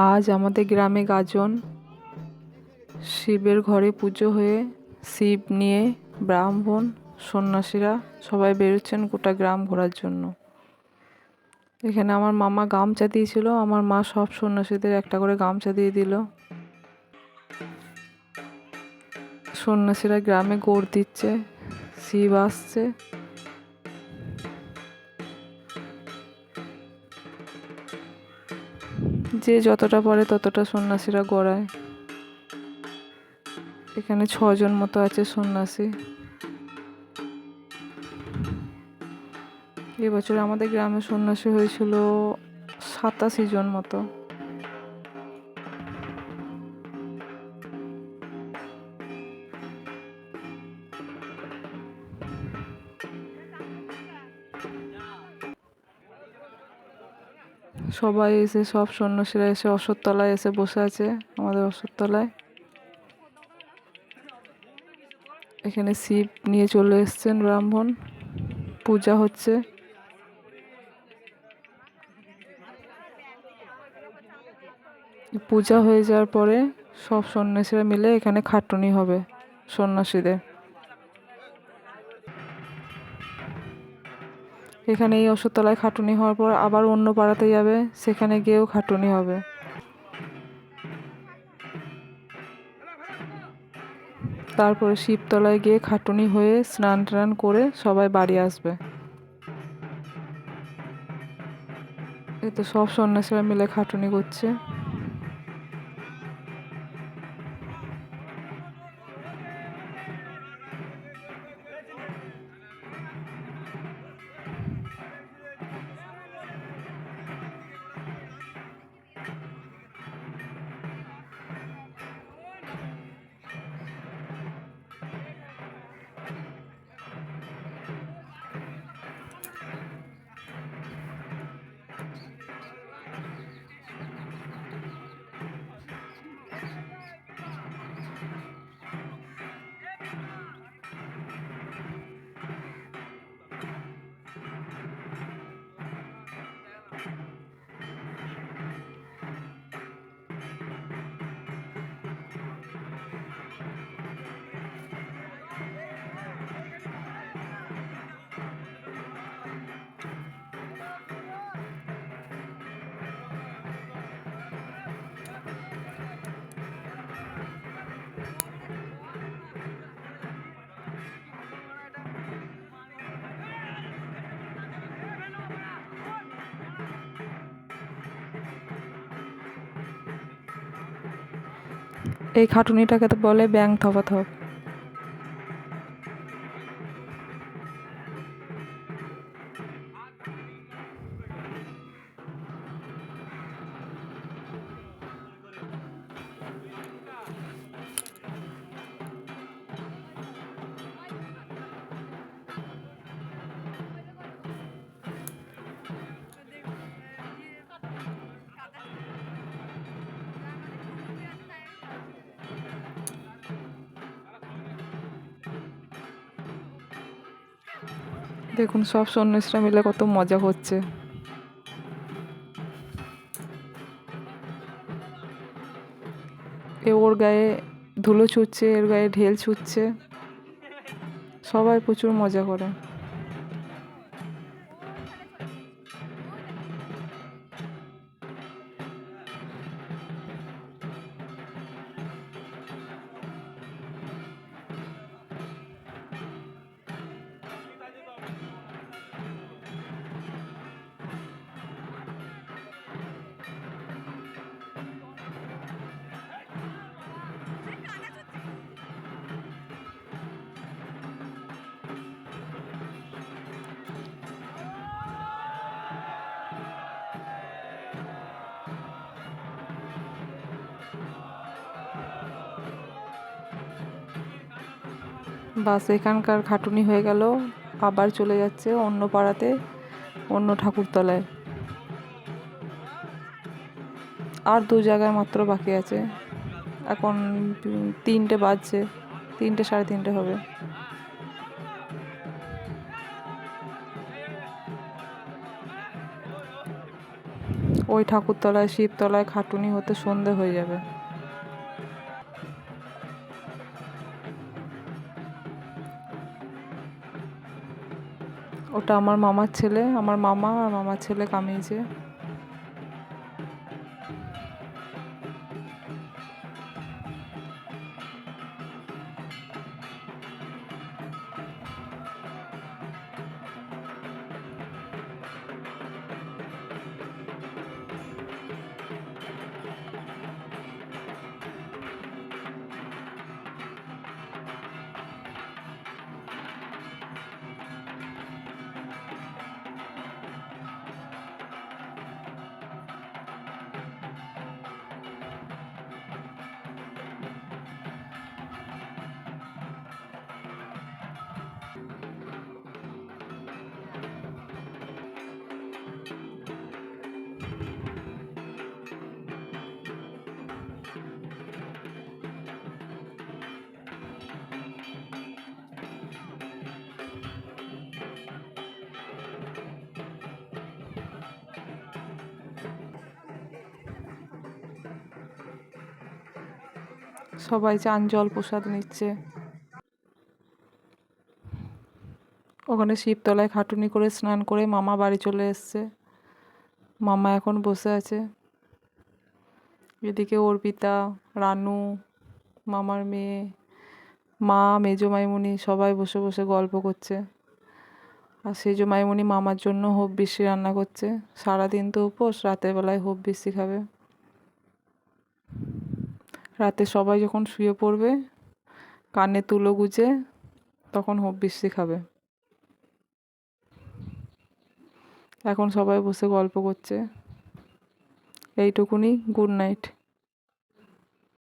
আজ আমাদের গ্রামে গাজন। শিবের ঘরে পুজো হয়ে শিব নিয়ে ব্রাহ্মণ সন্ন্যাসীরা সবাই বেরোচ্ছেন গোটা গ্রাম ঘোরার জন্য। এখানে আমার মামা গামছা দিয়েছিল, আমার মা সব সন্ন্যাসীদের একটা করে গামছা দিয়ে দিল। সন্ন্যাসীরা গ্রামে গোড় দিচ্ছে, শিব আসছে। যে যতটা পারে ততটা সন্ন্যাসীরা গড়ায়। এখানে 6 জন মতো আছে সন্ন্যাসী। এবছর আমাদের গ্রামে সন্ন্যাসী হয়েছিল 87 জন মতো। সবাই এসে, সব সন্ন্যাসীরা এসে অশ্বত্থতলায় এসে বসে আছে, আমাদের অশ্বত্থতলায়। এখানে শিব নিয়ে চলে এসছেন ব্রাহ্মণ, পূজা হচ্ছে। পূজা হয়ে যাওয়ার পরে সব সন্ন্যাসীরা মিলে এখানে খাটুনি হবে সন্ন্যাসীদের। এখানে এই অশ্বত্থতলায় খাটুনি হওয়ার পর আবার অন্য পাড়াতে যাবে, সেখানে গিয়েও খাটুনি হবে। তারপরে শিবতলায় গিয়ে খাটুনি হয়ে স্নান টান করে সবাই বাড়ি আসবে। এই তো সব সন্ন্যাসীরা মিলে খাটুনি করছে। এই খাটুনিটাকে তো বলে ব্যাং থপাথপ। দেখুন সব সন্ন্যাসীরা মিলে কত মজা করছে। এ ওর গায়ে ধুলো ছুটছে, এর গায়ে ঢেল ছুটছে, সবাই প্রচুর মজা করে। বাস এখানকার খাটুনি হয়ে গেল, আবার চলে যাচ্ছে অন্য পাড়াতে, অন্য ঠাকুরতলায়। আর 2 জায়গায় মাত্র বাকি আছে। এখন 3টে বাজছে, 3টে সাড়ে 3টে হবে। ওই ঠাকুরতলায় শিবতলায় খাটুনি হতে সন্ধে হয়ে যাবে। ওটা আমার মামার ছেলে, আমার মামা আর মামার ছেলে কামিয়েছে। সবাই চান জল প্রসাদ নিচ্ছে। ওখানে শিবতলায় খাটুনি করে স্নান করে মামা বাড়ি চলে এসছে। মামা এখন বসে আছে। এদিকে অর্পিতা, রানু, মামার মেয়ে, মা, মেজো মাইমুনি সবাই বসে বসে গল্প করছে। আর সেজো মাইমুনি মামার জন্য হববিষ্যি রান্না করছে। সারাদিন তো উপোস, রাতের বেলায় হববিষ্যি খাবে। রাতে সবাই যখন শুয়ে পড়বে, কানে তুলো গুজে তখন হববিষ্যি খাবে। এখন সবাই বসে গল্প করছে। এইটুকুনি, গুড নাইট।